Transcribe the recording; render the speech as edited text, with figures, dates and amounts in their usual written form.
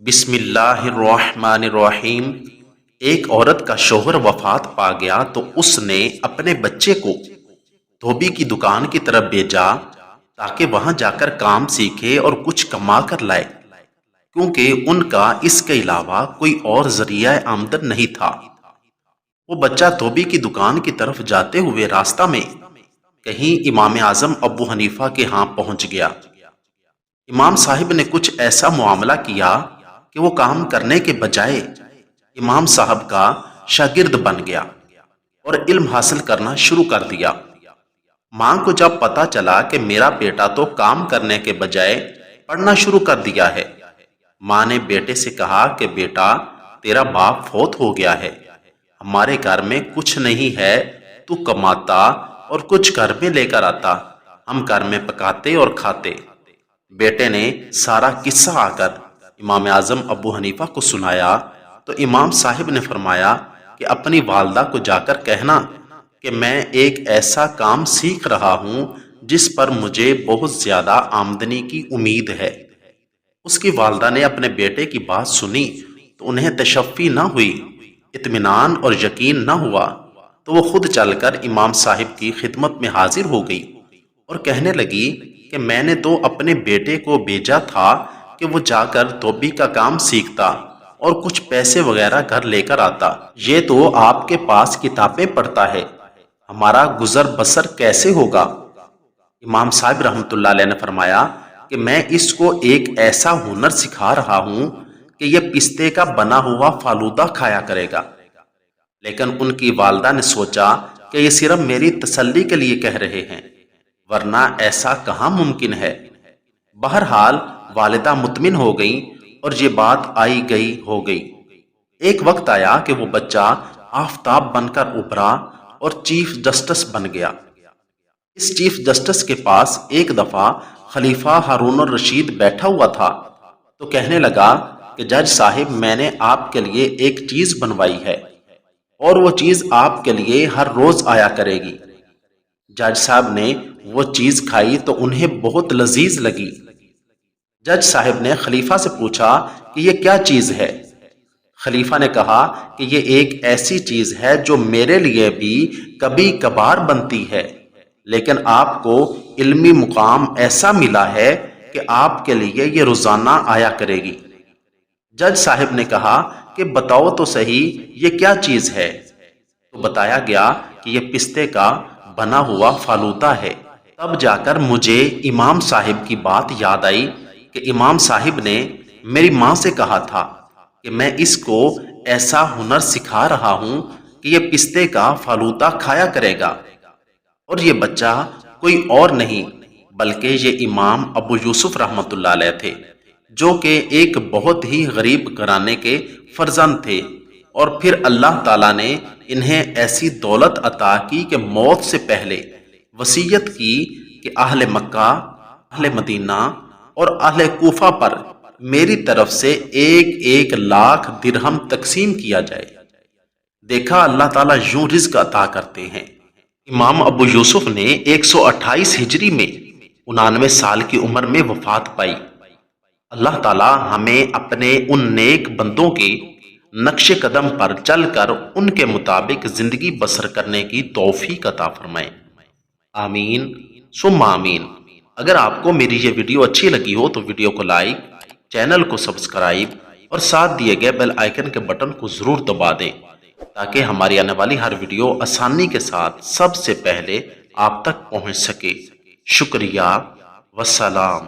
بسم اللہ الرحمن الرحیم۔ ایک عورت کا شوہر وفات پا گیا تو اس نے اپنے بچے کو دھوبی کی دکان کی طرف بھیجا تاکہ وہاں جا کر کام سیکھے اور کچھ کما کر لائے، کیونکہ ان کا اس کے علاوہ کوئی اور ذریعہ آمدن نہیں تھا۔ وہ بچہ دھوبی کی دکان کی طرف جاتے ہوئے راستہ میں کہیں امام اعظم ابو حنیفہ کے ہاں پہنچ گیا۔ امام صاحب نے کچھ ایسا معاملہ کیا کہ وہ کام کرنے کے بجائے امام صاحب کا شاگرد بن گیا اور علم حاصل کرنا شروع کر دیا۔ ماں کو جب پتا چلا کہ میرا بیٹا تو کام کرنے کے بجائے پڑھنا شروع کر دیا ہے، ماں نے بیٹے سے کہا کہ بیٹا، تیرا باپ فوت ہو گیا ہے، ہمارے گھر میں کچھ نہیں ہے، تو کماتا اور کچھ گھر میں لے کر آتا، ہم گھر میں پکاتے اور کھاتے۔ بیٹے نے سارا قصہ آ کر امام اعظم ابو حنیفہ کو سنایا تو امام صاحب نے فرمایا کہ اپنی والدہ کو جا کر کہنا کہ میں ایک ایسا کام سیکھ رہا ہوں جس پر مجھے بہت زیادہ آمدنی کی امید ہے۔ اس کی والدہ نے اپنے بیٹے کی بات سنی تو انہیں تشفی نہ ہوئی، اطمینان اور یقین نہ ہوا، تو وہ خود چل کر امام صاحب کی خدمت میں حاضر ہو گئی اور کہنے لگی کہ میں نے تو اپنے بیٹے کو بھیجا تھا کہ وہ جا کر دھوبی کا کام سیکھتا اور کچھ پیسے وغیرہ گھر لے کر آتا، یہ تو آپ کے پاس کتابیں پڑھتا ہے، ہمارا گزر بسر کیسے ہوگا؟ امام صاحب رحمۃ اللہ علیہ نے فرمایا کہ میں اس کو ایک ایسا ہنر سکھا رہا ہوں کہ یہ پستے کا بنا ہوا فالودہ کھایا کرے گا۔ لیکن ان کی والدہ نے سوچا کہ یہ صرف میری تسلی کے لیے کہہ رہے ہیں، ورنہ ایسا کہاں ممکن ہے۔ بہرحال والدہ مطمئن ہو گئیں اور یہ بات آئی گئی ہو گئی۔ ایک وقت آیا کہ وہ بچہ آفتاب بن کر ابھرا اور چیف جسٹس بن گیا۔ اس چیف جسٹس کے پاس ایک دفعہ خلیفہ ہارون الرشید بیٹھا ہوا تھا تو کہنے لگا کہ جج صاحب، میں نے آپ کے لیے ایک چیز بنوائی ہے اور وہ چیز آپ کے لیے ہر روز آیا کرے گی۔ جج صاحب نے وہ چیز کھائی تو انہیں بہت لذیذ لگی۔ جج صاحب نے خلیفہ سے پوچھا کہ یہ کیا چیز ہے؟ خلیفہ نے کہا کہ یہ ایک ایسی چیز ہے جو میرے لیے بھی کبھی کبھار بنتی ہے، لیکن آپ کو علمی مقام ایسا ملا ہے کہ آپ کے لیے یہ روزانہ آیا کرے گی۔ جج صاحب نے کہا کہ بتاؤ تو صحیح یہ کیا چیز ہے؟ تو بتایا گیا کہ یہ پستے کا بنا ہوا فالودہ ہے۔ تب جا کر مجھے امام صاحب کی بات یاد آئی کہ امام صاحب نے میری ماں سے کہا تھا کہ میں اس کو ایسا ہنر سکھا رہا ہوں کہ یہ پستے کا فالودہ کھایا کرے گا، اور یہ بچہ کوئی اور نہیں بلکہ یہ امام ابو یوسف رحمۃ اللہ علیہ تھے، جو کہ ایک بہت ہی غریب گھرانے کے فرزند تھے، اور پھر اللہ تعالیٰ نے انہیں ایسی دولت عطا کی کہ موت سے پہلے وصیت کی کہ اہل مکہ، اہل مدینہ اور اہل کوفہ پر میری طرف سے 1,00,000 درہم تقسیم کیا جائے۔ دیکھا اللہ تعالیٰ یوں رزق عطا کرتے ہیں۔ امام ابو یوسف نے 128 ہجری میں 99 سال کی عمر میں وفات پائی۔ اللہ تعالیٰ ہمیں اپنے ان نیک بندوں کے نقش قدم پر چل کر ان کے مطابق زندگی بسر کرنے کی توفیق عطا فرمائے۔ آمین ثم آمین۔ اگر آپ کو میری یہ ویڈیو اچھی لگی ہو تو ویڈیو کو لائک، چینل کو سبسکرائب اور ساتھ دیے گئے بیل آئیکن کے بٹن کو ضرور دبا دیں تاکہ ہماری آنے والی ہر ویڈیو آسانی کے ساتھ سب سے پہلے آپ تک پہنچ سکے۔ شکریہ، والسلام۔